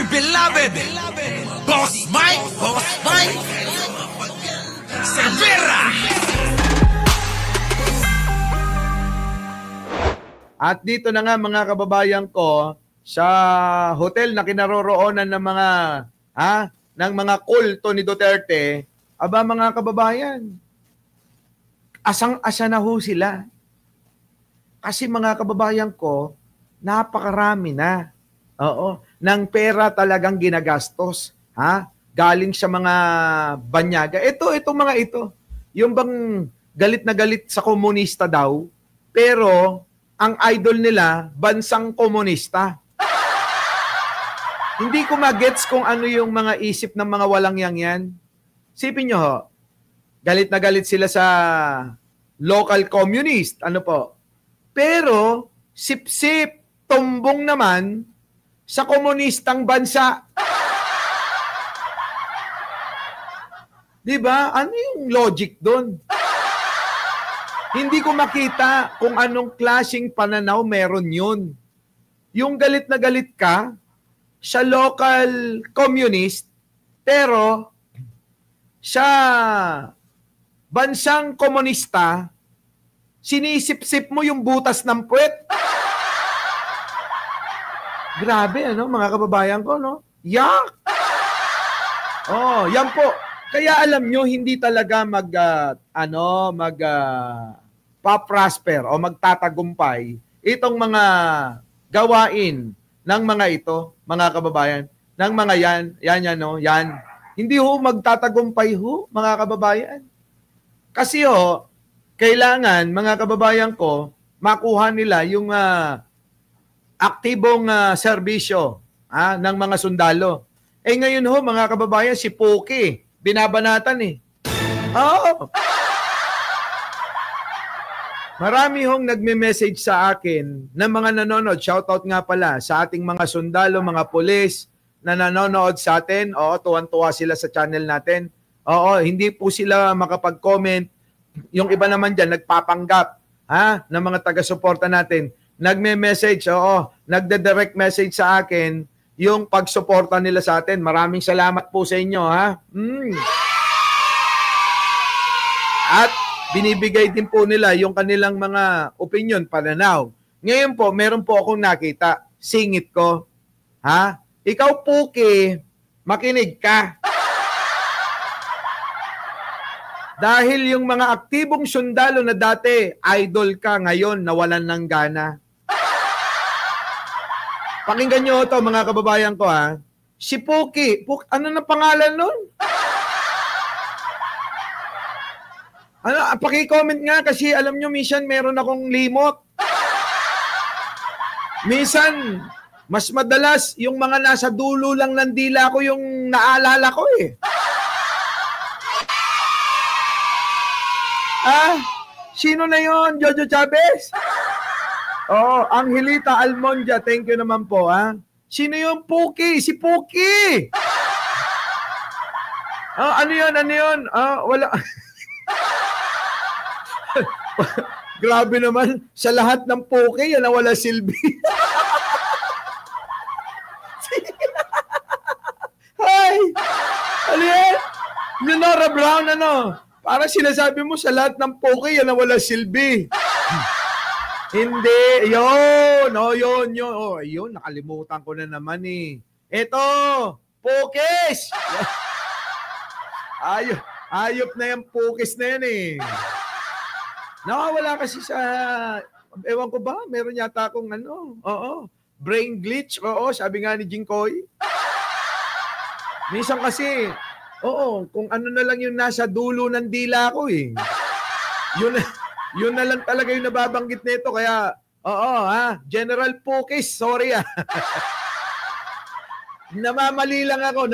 my beloved Boss Mike Cervera. At dito na nga mga kababayan ko sa hotel na kinaroroonan ng mga kulto ni Duterte, aba mga kababayan, asang-asa na ho sila. Kasi mga kababayan ko, napakarami na. Oo, ng pera talagang ginagastos, galing sa mga banyaga. Itong mga ito, yung bang galit na galit sa komunista daw, pero ang idol nila, bansang komunista. Hindi ko magets kung ano yung mga isip ng mga walang yan. Sipin nyo ho, galit na galit sila sa local communist. Ano po? Pero, sip-sip, tumbong naman sa komunistang bansa. Diba? Ano yung logic doon? Hindi ko makita kung anong klaseng pananaw meron yun. Yung galit na galit ka sa local communist, pero sa bansang komunista, sinisip-sip mo yung butas ng puwet. Grabe, mga kababayan ko, no? Yak! Oh, yan po. Kaya alam nyo, hindi talaga pa-prosper o magtatagumpay itong mga gawain ng mga ito, mga kababayan, ng mga yan. Hindi ho magtatagumpay ho, mga kababayan. Kasi kailangan, mga kababayan ko, makuha nila yung aktibong serbisyo ng mga sundalo. Ngayon ho, mga kababayan, si Poki, binabanatan Oo. Marami hong nagme-message sa akin ng mga nanonood. Shoutout nga pala sa ating mga sundalo, mga pulis na nanonood sa atin. Oo, tuwan-tuwa sila sa channel natin. Oo, hindi po sila makapag-comment. Yung iba naman dyan, nagpapanggap ng mga taga-suporta natin. Nagme-message, nagde-direct message sa akin yung pagsuporta nila sa atin. Maraming salamat po sa inyo, At binibigay din po nila yung kanilang mga opinion, pananaw. Ngayon po, meron po akong nakita. Singit ko. Ikaw, Puki, makinig ka. Dahil yung mga aktibong sundalo na dati, idol ka, ngayon nawalan ng gana. Pakinggan nyo ito, mga kababayan ko, Si Puki, ano na pangalan nun? Paki-comment nga kasi alam nyo, minsan meron akong limot. Minsan, mas madalas yung mga nasa dulo lang ng dila ko yung naalala ko Sino na yon? Jojo Chavez? Angelita Almondia, thank you naman po, Sino yung Puki? Si Puki! Ano yun? Wala. Grabe naman, sa lahat ng Puki, yan na wala silbi. Hi! Ano yan? Leonora Brown, Para sinasabi mo sa lahat ng Puki, yan na wala silbi. Hindi. Yun. Yun. Nakalimutan ko na naman Ito. Pukis. Ayop na yung pukis na yan Nakawala kasi sa, ewan ko ba, meron yata akong brain glitch. Sabi nga ni Jingkoy. Minsan kasi, kung ano na lang yung nasa dulo ng dila ko Yun na lang talaga yung nababanggit nito. Kaya, General Pukis, sorry Namamali lang ako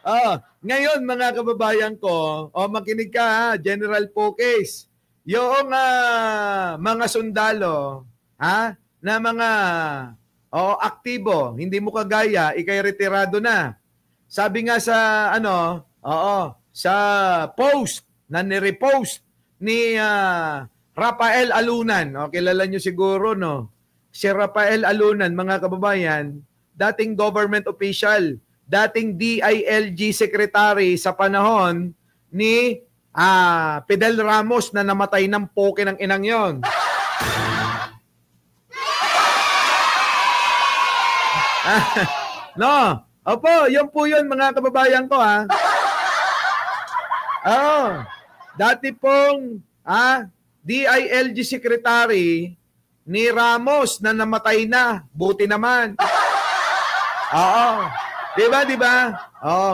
Oo. Ngayon mga kababayan ko, makinig ka General Pukis. Yung mga sundalo, na mga aktibo, hindi mo kagaya, ikay retirado na. Sabi nga sa sa post na ni-repost ni Rafael Alunan. Kilala nyo siguro, no? si Rafael Alunan, mga kababayan, dating government official, dating DILG secretary sa panahon ni Fidel Ramos na namatay ng poke ng inang yon. No, opo, yun po yun mga kababayan ko ha. Dati pong DILG secretary ni Ramos na namatay na, buti naman. Diba?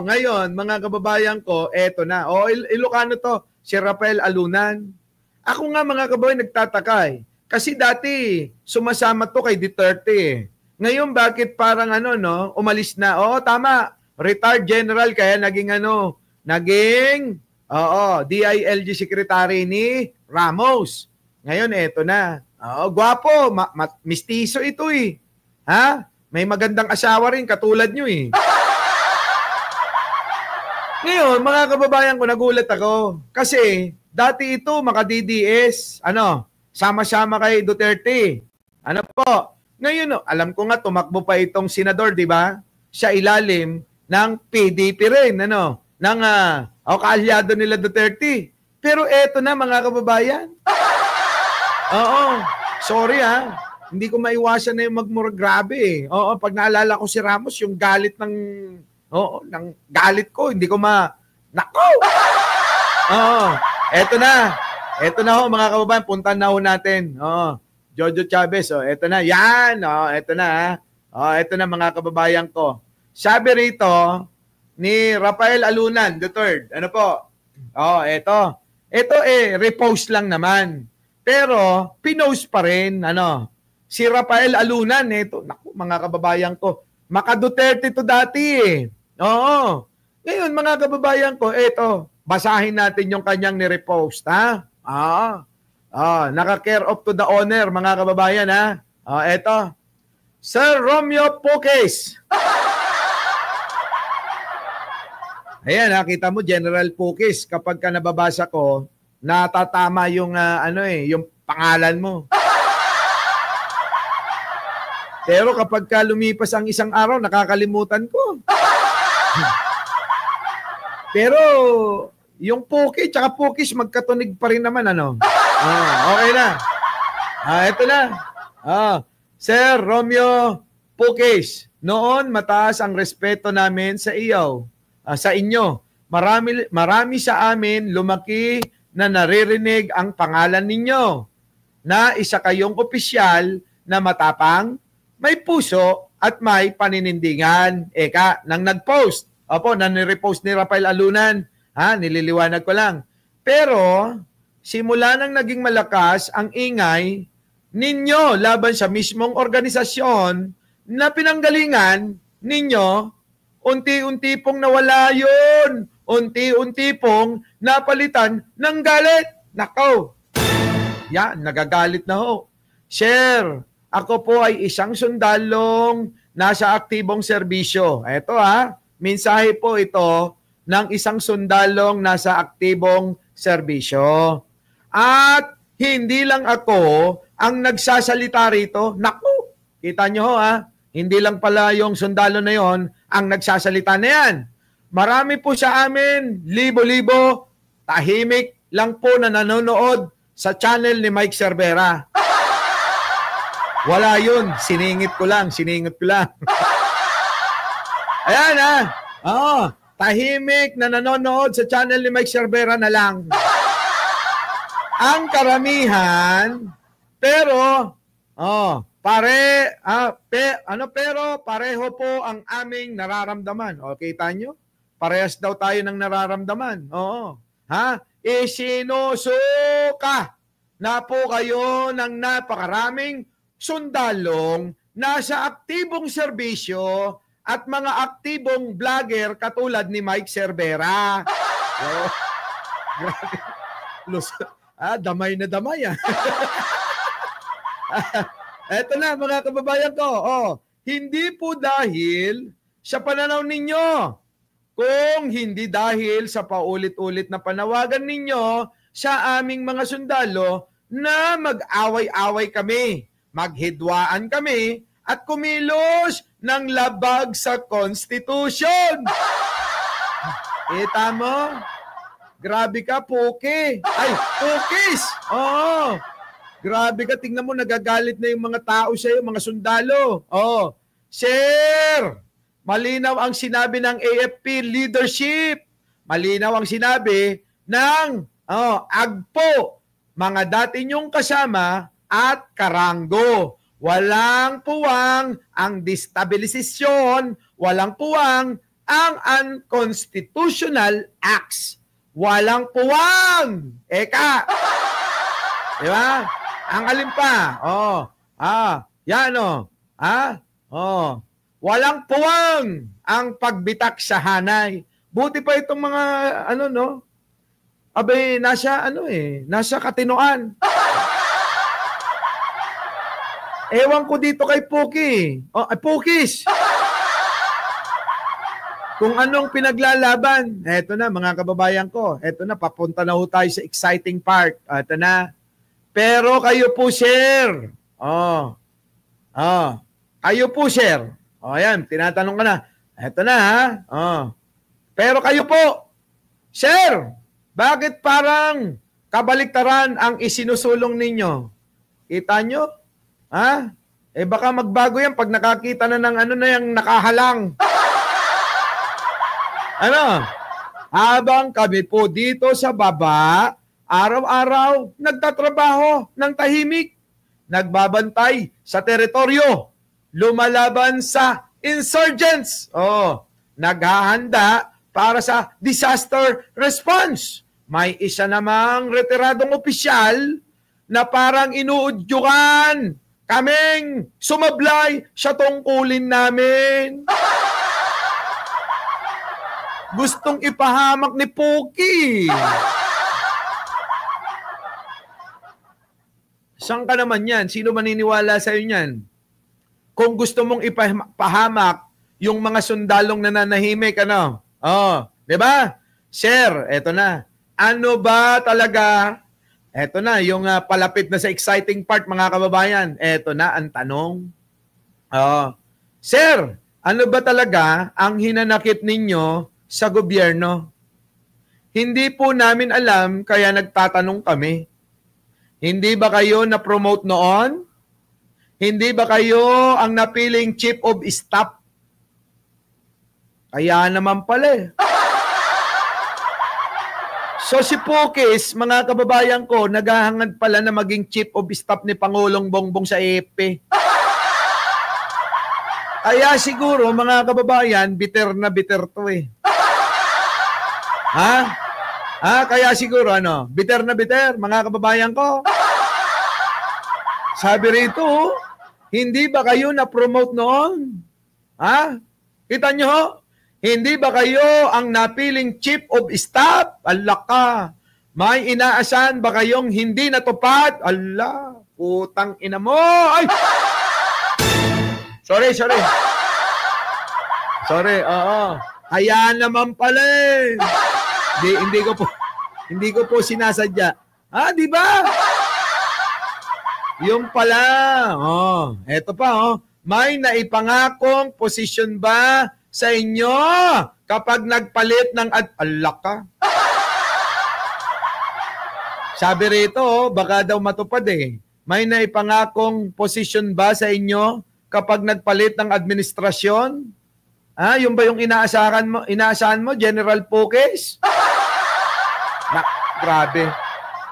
Ngayon, mga kababayan ko, eto na. Ilocano to, si Rafael Alunan. Ako nga mga kababayan, nagtataka eh. Kasi dati, sumasama to kay Duterte. Ngayon, bakit parang umalis na? Tama, retired general, kaya naging DILG secretary ni Ramos. Ngayon, eto na. Gwapo, mistiso ito eh. Ha? May magandang asawa rin, katulad nyo eh. Ngayon, mga kababayan ko, nagulat ako. Kasi, dati ito, maka-DDS, sama-sama kay Duterte. Ngayon, alam ko nga, tumakbo pa itong senador, di ba? Sa ilalim ng PDP rin, kaalyado nila Duterte. Pero eto na, mga kababayan. Sorry hindi ko maiwasan na yung magmura, grabe eh. Pag naalala ko si Ramos, yung galit ng galit ko, hindi ko nako! Eto na mga kababayan, puntan na ho natin. Jojo Chavez, eto na, yan, eto na eto na mga kababayan ko. Sabi rito, ni Rafael Alunan, the third, eto. Ito repost lang naman. Pero, pinost pa rin, si Rafael Alunan, naku, mga kababayan ko, maka-Duterte to dati eh. Ngayon, mga kababayan ko, basahin natin yung kanyang ni-repost, ha? Naka-care of to the owner, mga kababayan, ha? Eto. Sir Romeo Pokes. Ayan, nakita mo, General Pokes, kapag ka nababasa ko, natatama yung, yung pangalan mo. Pero kapag ka lumipas ang isang araw, nakakalimutan ko. Pero, yung Poke, tsaka Pokis, magkatunig pa rin naman, okay na. Ito na. Sir Romeo Pokis, noon mataas ang respeto namin sa iyo, sa inyo. Marami sa amin lumaki na naririnig ang pangalan ninyo, na isa kayong opisyal na matapang, may puso at may paninindigan. Nang nag-post, nang nirepost ni Rafael Alunan, nililiwanag ko lang. Pero, simula nang naging malakas ang ingay ninyo laban sa mismong organisasyon na pinanggalingan ninyo, unti-unti pong nawala yun. Unti-unti pong napalitan ng galit. Nako! Yan, nagagalit na ho. Sir, ako po ay isang sundalong nasa aktibong serbisyo. Ito mensahe po ito ng isang sundalong nasa aktibong serbisyo. At hindi lang ako ang nagsasalita rito. Naku, kita nyo hindi lang pala yung sundalo na yon ang nagsasalita na yan. Marami po sa amin, libo-libo, tahimik lang po na nanonood sa channel ni Mike Cervera. Wala yun. Siningit ko lang. Ayan tahimik na nanonood sa channel ni Mike Cervera na lang. Ang karamihan, pero, pero pareho po ang aming nararamdaman. Kita nyo? Parehas daw tayo ng nararamdaman. Isinusuka na po kayo ng napakaraming sundalong nasa aktibong serbisyo at mga aktibong vlogger katulad ni Mike Cervera. Damay na damay. Eto na mga kababayan ko. Hindi po dahil sa pananaw ninyo, kung hindi dahil sa paulit-ulit na panawagan ninyo sa aming mga sundalo na mag-away-away kami. maghidwaan kami at kumilos ng labag sa Constitution. Kita mo? Grabe ka, Puki. Ay, Pukis! Oo. Grabe ka, tingnan mo, nagagalit na yung mga tao sa'yo, mga sundalo. Oo. Sir, malinaw ang sinabi ng AFP leadership. Malinaw ang sinabi ng AGPO, mga dati niyong kasama at Karango. Walang puwang ang destabilisasyon, walang puwang ang unconstitutional acts. Walang puwang. Eka. Di ba? Ang alin pa? Yan walang puwang ang pagbitak sa hanay. Buti pa itong mga abay nasa katinoan. Ewan ko dito kay Puki. Pukis. Kung anong pinaglalaban. Eto na mga kababayan ko. Eto na, papunta na ho tayo sa exciting part. Eto na. Pero kayo po, sir. Kayo po, sir. Ayan, tinatanong ka na. Eto na, ha? Pero kayo po, sir, bakit parang kabaliktaran ang isinusulong ninyo? Kita nyo? Ha? Baka magbago yan pag nakakita na ng yung nakahalang. Habang kami po dito sa baba, araw-araw nagtatrabaho ng tahimik, nagbabantay sa teritoryo, lumalaban sa insurgents, naghahanda para sa disaster response. May isa namang retiradong opisyal na parang inuudyukan kaming sumablay sa tungkulin namin. Gustong ipahamak ni Puki. Saan ka naman yan? Sino maniniwala sa'yo yan? Kung gusto mong ipahamak yung mga sundalong nananahimik, di ba? Sir, eto na. Ano ba talaga? Eto na, yung palapit na sa exciting part, mga kababayan. Eto na ang tanong. Sir, ano ba talaga ang hinanakit ninyo sa gobyerno? Hindi po namin alam, kaya nagtatanong kami. Hindi ba kayo na-promote noon? Hindi ba kayo ang napiling chief of staff? Kaya naman pala. So si Pukis, mga kababayan ko, naghahangad pala na maging chief of staff ni Pangulong Bongbong sa AFP. Kaya siguro, mga kababayan, bitter na bitter to eh. Kaya siguro, bitter na bitter, mga kababayan ko. Sabi rito, hindi ba kayo na-promote noon? Kita nyo? Hindi ba kayo ang napiling chief of staff? Allah ka. May inaasahan ba kayong hindi natupad? Allah, putang ina mo. Ay! Sorry. Kaya naman pala eh. Hindi ko po sinasadya. Di ba? Yung pala. Eto pa, may naipangakong posisyon ba sa inyo kapag nagpalit ng Allah ka? Sabi rito, baka daw matupad eh. May naipangakong posisyon ba sa inyo kapag nagpalit ng administrasyon? Yung ba yung inaasahan mo, General Pukis? Grabe.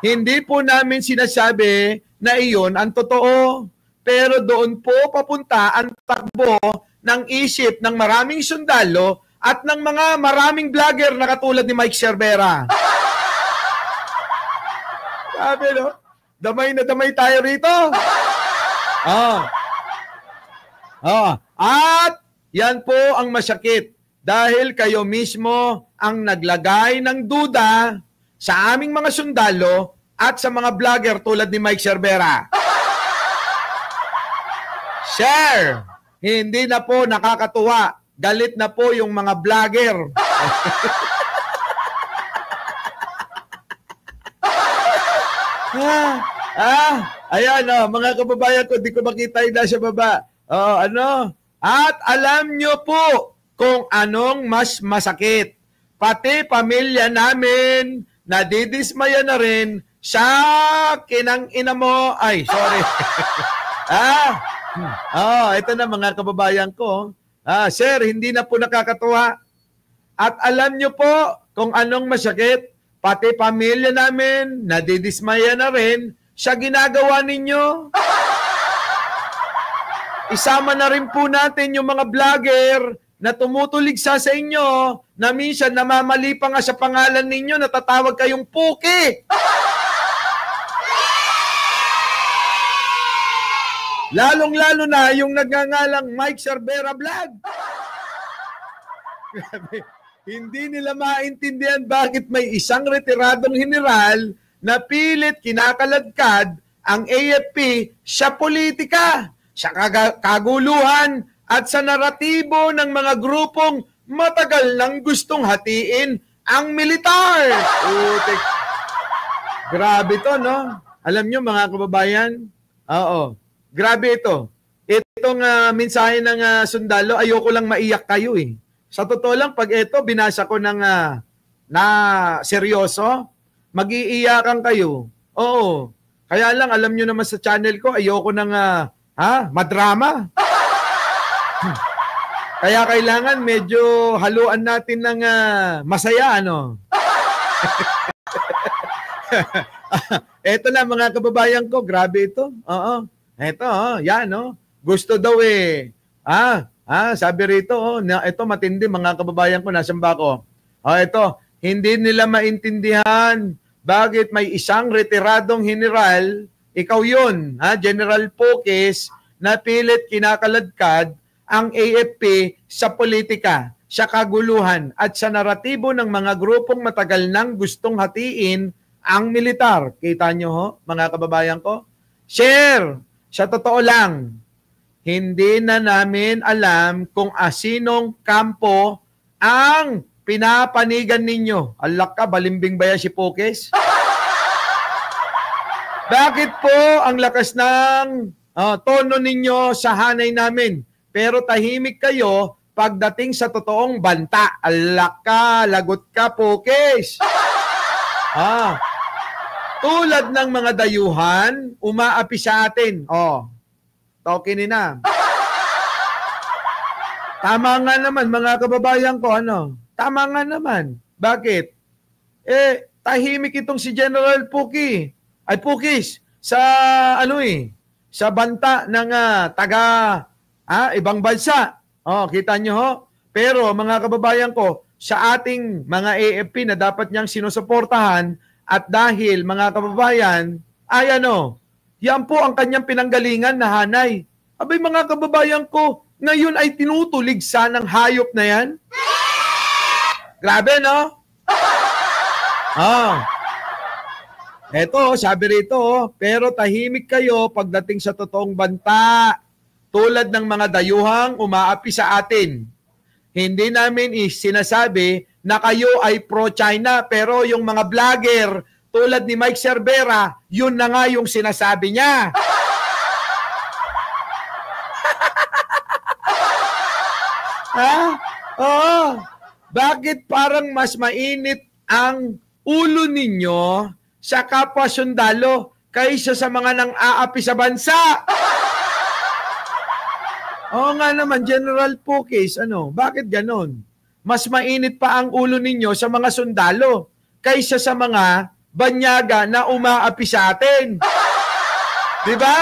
Hindi po namin sinasabi na iyon ang totoo. Pero doon po papunta ang takbo ng isip ng maraming sundalo at ng mga maraming vlogger na katulad ni Mike Cervera. Sabi, damay na damay tayo rito. At yan po ang masakit dahil kayo mismo ang naglagay ng duda sa aming mga sundalo at sa mga vlogger tulad ni Mike Cervera. Sir, hindi na po nakakatuwa. Galit na po yung mga vlogger. Ayan, mga kababayan ko, di ko makita yung nasa baba. Ano? At alam nyo po kung anong mas masakit. Pati pamilya namin, nadidismaya na rin, siya, kinang ina mo, ay, sorry. Ito na mga kababayan ko. Sir, hindi na po nakakatuwa. At alam nyo po kung anong masakit. Pati pamilya namin, nadidismaya na rin, siya ginagawa ninyo. Isama na rin po natin yung mga vlogger na tumutulig sa inyo na minsan namamali pa nga sa pangalan ninyo, natatawag kayong puki. Lalong-lalo na yung nagngangalang Mike Cervera Vlog. Hindi nila maintindihan bakit may isang retiradong general na pilit kinakaladkad ang AFP sa politika, sa kaguluhan at sa naratibo ng mga grupong matagal nang gustong hatiin ang militar. Grabe to, no? Alam nyo mga kababayan? Oo. Grabe ito. Itong mensahe ng sundalo, ayoko lang maiyak kayo eh. Sa totoo lang, pag ito, binasa ko ng na seryoso, mag-iiyakan kayo. Oo. Kaya lang, alam nyo naman sa channel ko, ayoko ng madrama. Kaya kailangan medyo haluan natin ng masaya, ano? Eto na mga kababayan ko, grabe ito. Oo. Eto, yan, no? Gusto daw eh. Sabi rito, ito matindi mga kababayan ko, nasan ba ako? Ito, hindi nila maintindihan bakit may isang retiradong general, ikaw yun, General Pokes, na pilit kinakaladkad ang AFP sa politika, sa kaguluhan at sa naratibo ng mga grupong matagal nang gustong hatiin ang militar. Kita nyo ho, mga kababayan ko? Share, sa totoo lang, hindi na namin alam kung asinong kampo ang pinapanigan ninyo. Alak ka, balimbing ba yan si Pokes? Bakit po ang lakas ng tono ninyo sa hanay namin? Pero tahimik kayo pagdating sa totoong banta. Alak ka, lagot ka, Pokes. Tulad ng mga dayuhan, umaapi sa atin. Tokinin na. Tama nga naman, mga kababayan ko, Tama nga naman. Bakit? Tahimik itong si General Pukis sa sa banta ng ibang bansa. Kita nyo ho? Pero mga kababayan ko, sa ating mga AFP na dapat niyang sinusuportahan at dahil mga kababayan, yan po ang kanyang pinanggalingan na hanay. Abay mga kababayan ko, ngayon ay tinutulig ng hayop na yan. Grabe, no? Eto, sabi rito, pero tahimik kayo pagdating sa totoong banta. Tulad ng mga dayuhang umaapi sa atin. Hindi namin sinasabi na kayo ay pro-China, pero yung mga vlogger tulad ni Mike Cervera, yun na nga yung sinasabi niya. Bakit parang mas mainit ang ulo ninyo sa kapwa sundalo kaysa sa mga nang-aapi sa bansa? Oo nga naman, General Pukis, bakit ganon? Mas mainit pa ang ulo ninyo sa mga sundalo kaysa sa mga banyaga na umaapi sa atin. Diba?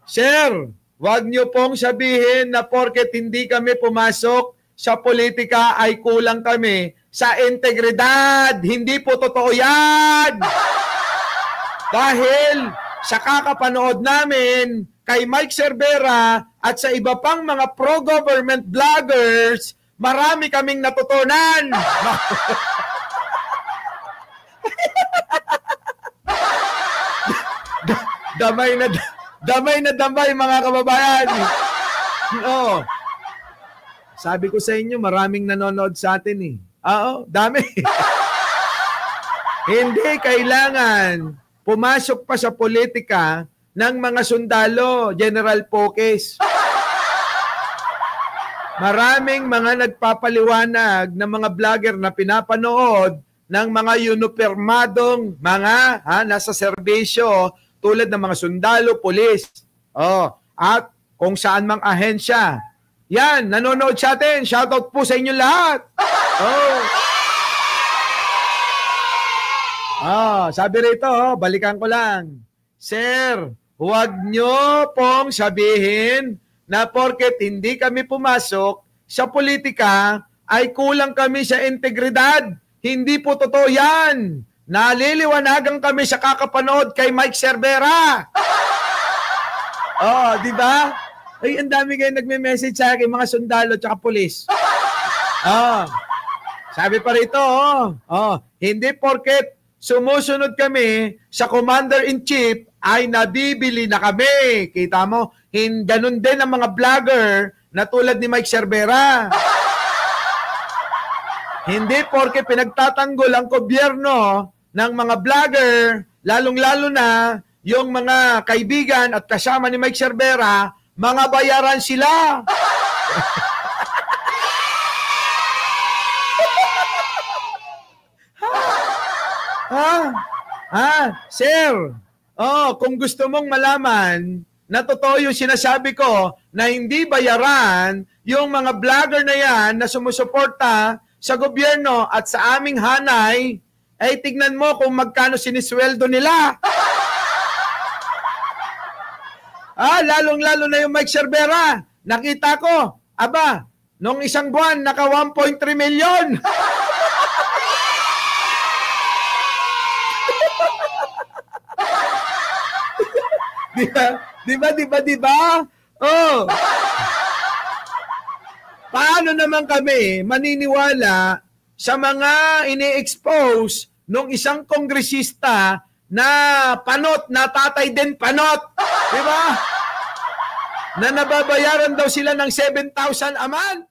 Sir, wag nyo pong sabihin na porket hindi kami pumasok sa politika ay kulang kami sa integridad. Hindi po totoo yan. Dahil sa kakapanood namin kay Mike Cervera at sa iba pang mga pro-government vloggers, marami kaming natutunan. Damay na damay mga kababayan. Sabi ko sa inyo, maraming nanonood sa atin eh. Dami. Hindi kailangan pumasok pa sa politika ng mga sundalo, General Poques. Maraming mga nagpapaliwanag ng mga vlogger na pinapanood ng mga uniformadong mga nasa serbisyo tulad ng mga sundalo, pulis, at kung saan mang ahensya. Yan, nanonood sa atin. Shoutout po sa inyo lahat. Sabi rito, balikan ko lang. Sir, huwag nyo pong sabihin na porket hindi kami pumasok sa politika ay kulang kami sa integridad. Hindi po totoo yan. Naliliwanagan kami sa kakapanood kay Mike Cervera. Di ba? Ay, ang dami kayo nagme-message sa akin, mga sundalo at pulis. Sabi pa rito, hindi porket sumusunod kami sa Commander-in-Chief ay nabibili na kami. Kita mo, ganun din ang mga vlogger na tulad ni Mike Cervera. Hindi porke pinagtatanggol ang gobyerno ng mga vlogger, lalong-lalo na yung mga kaibigan at kasama ni Mike Cervera, mga bayaran sila. Sir, kung gusto mong malaman na totoo yung sinasabi ko na hindi bayaran yung mga vlogger na yan na sumusuporta sa gobyerno at sa aming hanay, ay tignan mo kung magkano sinisweldo nila. Lalong-lalo na yung Mike Cervera. Nakita ko, nung isang buwan, naka 1.3 million. Di ba? Paano naman kami maniniwala sa mga ini-expose nung isang kongresista na panot, na tatay din panot? Di ba? Na nababayaran daw sila ng 7,000 a month.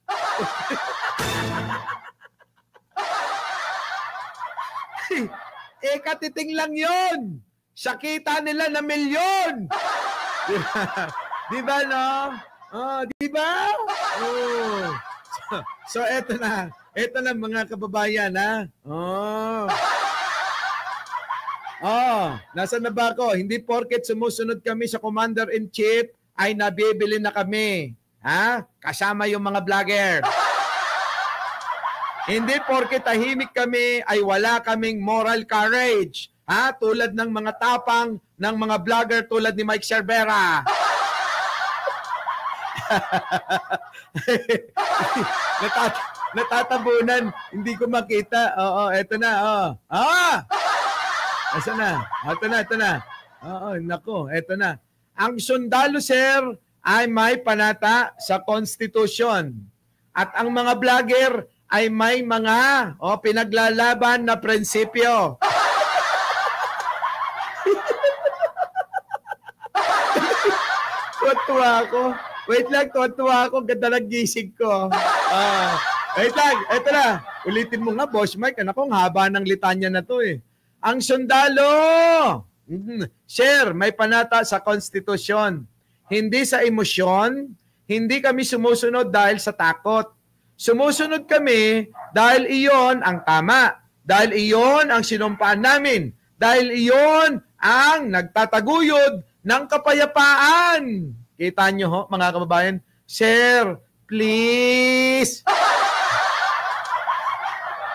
Katiting lang yun. Sakita nila na milyon. Di ba, no? Di ba? So eto na. Eto na mga kababayan, ha? Nasaan na ba ako? Hindi porket sumusunod kami sa Commander-in-Chief ay nabibili na kami. Kasama yung mga vlogger. Hindi porket tahimik kami ay wala kaming moral courage. Tulad ng mga tapang ng mga vlogger tulad ni Mike Cervera. Natatabunan, hindi ko makita. Eto na. Asa na? Ito na. Nako, eto na. Ang sundalo, sir, ay may panata sa Constitution. At ang mga vlogger ay may mga pinaglalaban na prinsipyo. Tuwa ako. Wait lang, tuwa ako. Ganda ng gising ko. Wait lang, eto na. Ulitin mo nga, Boss Mike. Anak ko, haba ng litanya na to eh. Ang sundalo! Sir, may panata sa Konstitusyon. Hindi sa emosyon, hindi kami sumusunod dahil sa takot. Sumusunod kami dahil iyon ang tama. Dahil iyon ang sinumpaan namin. Dahil iyon ang nagtataguyod ng kapayapaan. Kita nyo ho, mga kababayan? Sir, please!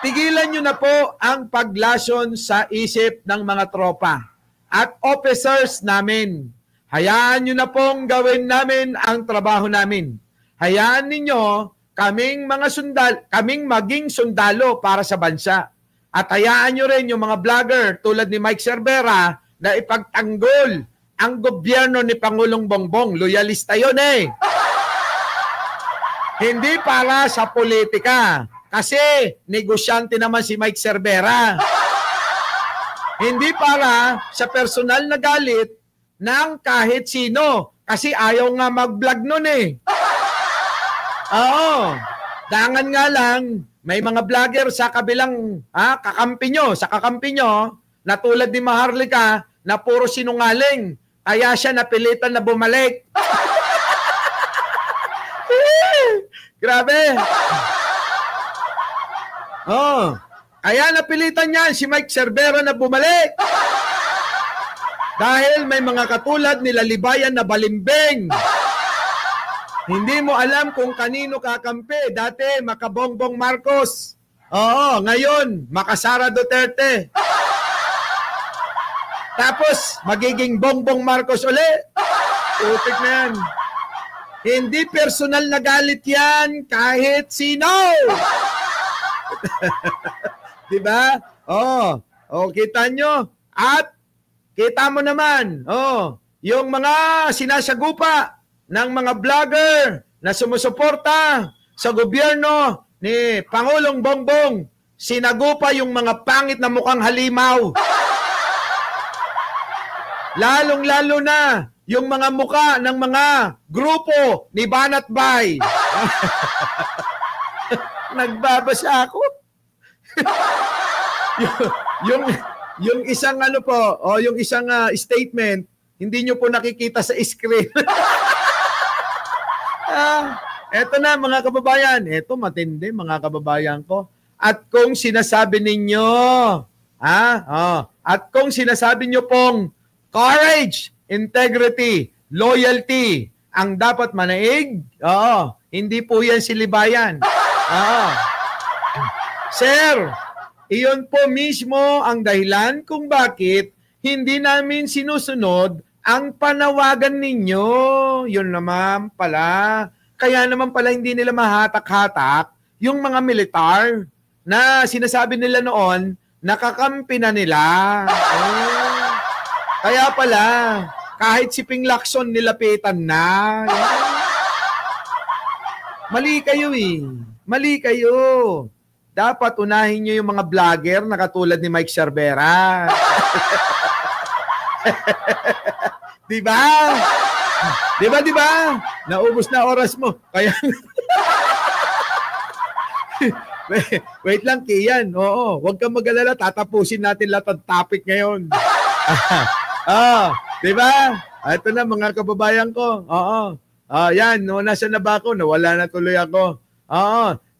Tigilan nyo na po ang paglason sa isip ng mga tropa at officers namin. Hayaan nyo na pong gawin namin ang trabaho namin. Hayaan ninyo kaming maging sundalo para sa bansa. At hayaan nyo rin yung mga vlogger tulad ni Mike Cervera na ipagtanggol ang gobyerno ni Pangulong Bongbong. Loyalista yun eh. Hindi para sa politika. Kasi negosyante naman si Mike Cervera. Hindi para sa personal na galit ng kahit sino. Kasi ayaw nga mag-vlog nun eh. Oo. Dangan nga lang, may mga vlogger sa kabilang kakampi nyo, na tulad ni Maharlika, na puro sinungaling. Kaya siya napilitan na bumalik. Grabe. Oh, kaya napilitan niya si Mike Cervera na bumalik. Dahil may mga katulad nila Libayan na balimbing. Hindi mo alam kung kanino kakampi. Dati, makabongbong Marcos. Oo, ngayon, makasara Duterte. Tapos, magiging bongbong Marcos ulit. Utik na yan. Hindi personal na galit yan kahit sino. Diba? Oh, kita nyo. At, kita mo naman, yung mga sinasagupa ng mga vlogger na sumusuporta sa gobyerno ni Pangulong Bongbong, sinagupa yung mga pangit na mukhang halimaw. Lalong-lalo na yung mga muka ng mga grupo ni Banat Bay. Nagbabasa ako. yung isang ano po, yung isang statement, hindi nyo po nakikita sa screen. Eto na mga kababayan, eto matindi mga kababayan ko. At kung sinasabi ninyo, at kung sinasabi nyo pong courage, integrity, loyalty ang dapat manaig, hindi po yan si Libayan. Sir, iyon po mismo ang dahilan kung bakit hindi namin sinusunod ang panawagan ninyo. Yun naman pala. Kaya naman pala hindi nila mahatak-hatak yung mga militar na sinasabi nila noon, nakakampi na nila. Kaya pala, kahit si Ping Lacson nilapitan na. Mali kayo eh. Mali kayo. Dapat unahin nyo yung mga vlogger na katulad ni Mike Cervera. Diba? Diba? Naubos na oras mo. Kaya... wait lang, Kian. Oo, huwag kang mag-alala. Tatapusin natin lahat ng topic ngayon. Diba? Ito na mga kababayan ko. Yan, nasa na ba ako? Nawala na tuloy ako.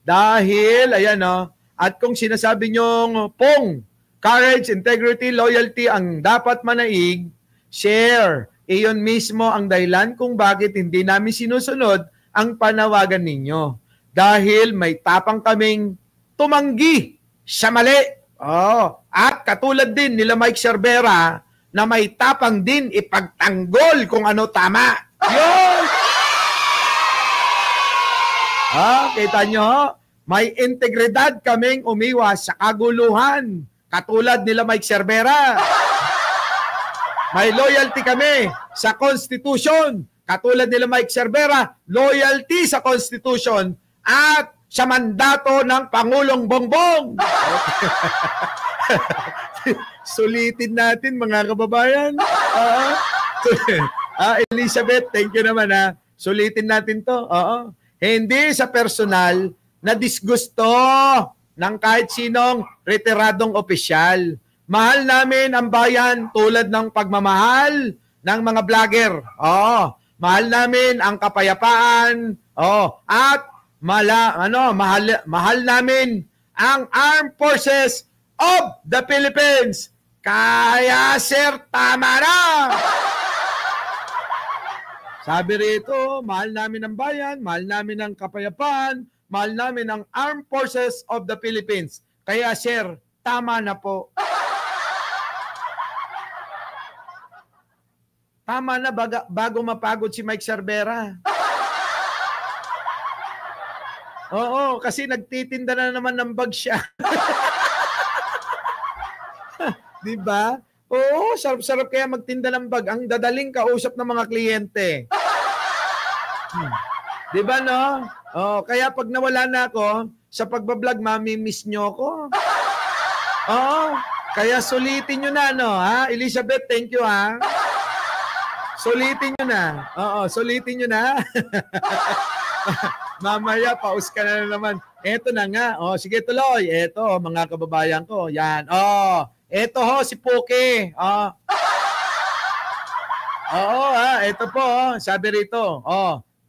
Dahil, ayan at kung sinasabi nyong pong, courage, integrity, loyalty ang dapat manaig, share. Iyon mismo ang dahilan kung bakit hindi namin sinusunod ang panawagan ninyo. Dahil may tapang kaming tumanggi sa mali. At katulad din nila Mike Cervera na may tapang din ipagtanggol kung ano tama. Yun! Kita nyo, may integridad kaming umiwas sa kaguluhan. Katulad nila Mike Cervera. May loyalty kami sa Constitution. Katulad nila Mike Cervera, loyalty sa Constitution at sa mandato ng Pangulong Bongbong. Sulitin natin mga kababayan. Elizabeth, thank you naman Sulitin natin to. Hindi sa personal na disgusto ng kahit sinong retiradong opisyal. Mahal namin ang bayan tulad ng pagmamahal ng mga vlogger. Mahal namin ang kapayapaan. At mahal namin ang Armed Forces of the Philippines. Kaya sir, tama na! Sabi rito, mahal namin ang bayan, mahal namin ang kapayapaan, mahal namin ang Armed Forces of the Philippines. Kaya sir, tama na po. Tama na bago mapagod si Mike Cervera. Oo, kasi nagtitinda na naman ng bag siya. Diba? Oo, sarap-sarap kaya magtinda ng bag. Ang dadaling kausap ng mga kliyente. Diba, no? Kaya pag nawala na ako, sa pagbablog, mami-miss nyo ako. Kaya sulitin nyo na, no? Elizabeth, thank you, Sulitin nyo na. Sulitin nyo na. Mamaya, pause ka na naman. Eto na nga. Sige, tuloy. Eto, mga kababayan ko. Yan. Eto ho, si Poke. Oo, ito po, sabi rito,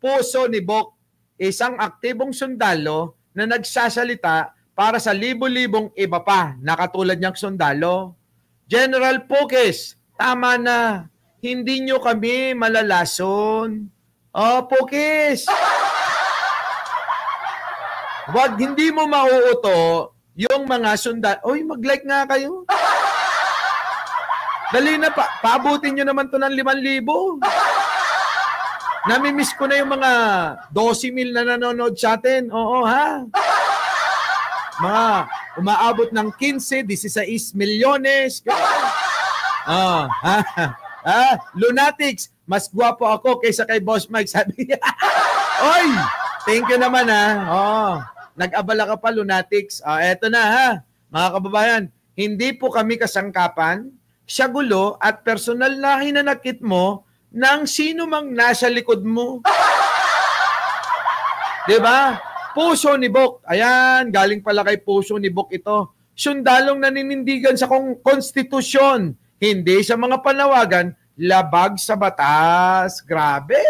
Puso ni Bok, isang aktibong sundalo na nagsasalita para sa libo-libong iba pa na katulad niyang sundalo. General Pukis, tama na. Hindi nyo kami malalason. Pukis. Wag, hindi mo mauuto yung mga sundalo. Oy, mag-like nga kayo. Dali na, paabutin nyo naman to ng 5,000. Namimiss ko na yung mga 12,000 na nanonood sa atin. Oo, ha? Mga umaabot ng 15, 16 milyones. Lunatics, mas gwapo ako kaysa kay Boss Mike. Sabi niya. Oy, thank you naman, ha? Nag-abala ka pa, Lunatics. Eto na, ha? Mga kababayan, hindi po kami kasangkapan sa gulo at personal na hinanakit mo ng sino mang nasa likod mo. Diba? Puso ni Bok. Ayan, galing pala kay Puso ni Bok ito. Sundalong naninindigan sa konstitusyon. Hindi sa mga panawagan, labag sa batas. Grabe.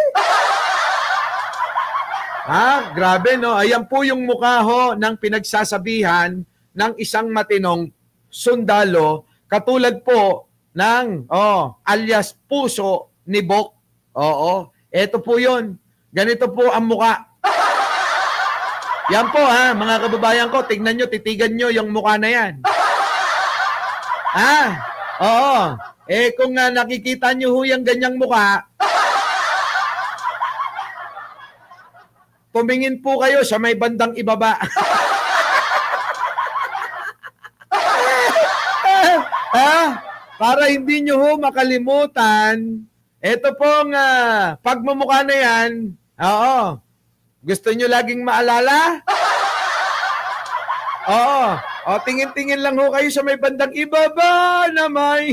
Grabe, no? Ayan po yung mukha ho ng pinagsasabihan ng isang matinong sundalo. Katulad po ng, alias Puso ni Bok. Oo. Ito po yun. Ganito po ang mukha. Yan po, mga kababayan ko, tignan nyo, titigan nyo yung mukha na yan. Oo. Kung nakikita nyo ho yung ganyang mukha, tumingin po kayo sa may bandang ibaba. Para hindi nyo ho makalimutan, ito pong pagmumukha na yan, gusto nyo laging maalala? Tingin-tingin lang ho kayo sa may bandang ibaba na may...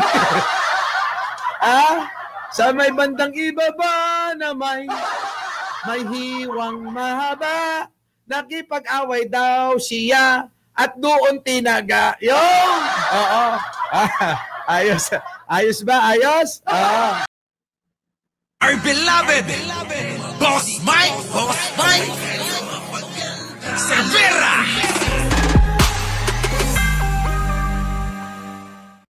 Sa may bandang ibaba na may hiwang mahaba. Nakipag-away daw siya at doon tinaga. Yung! Ayos ba? Ayos? Our beloved Boss Mike Cervera.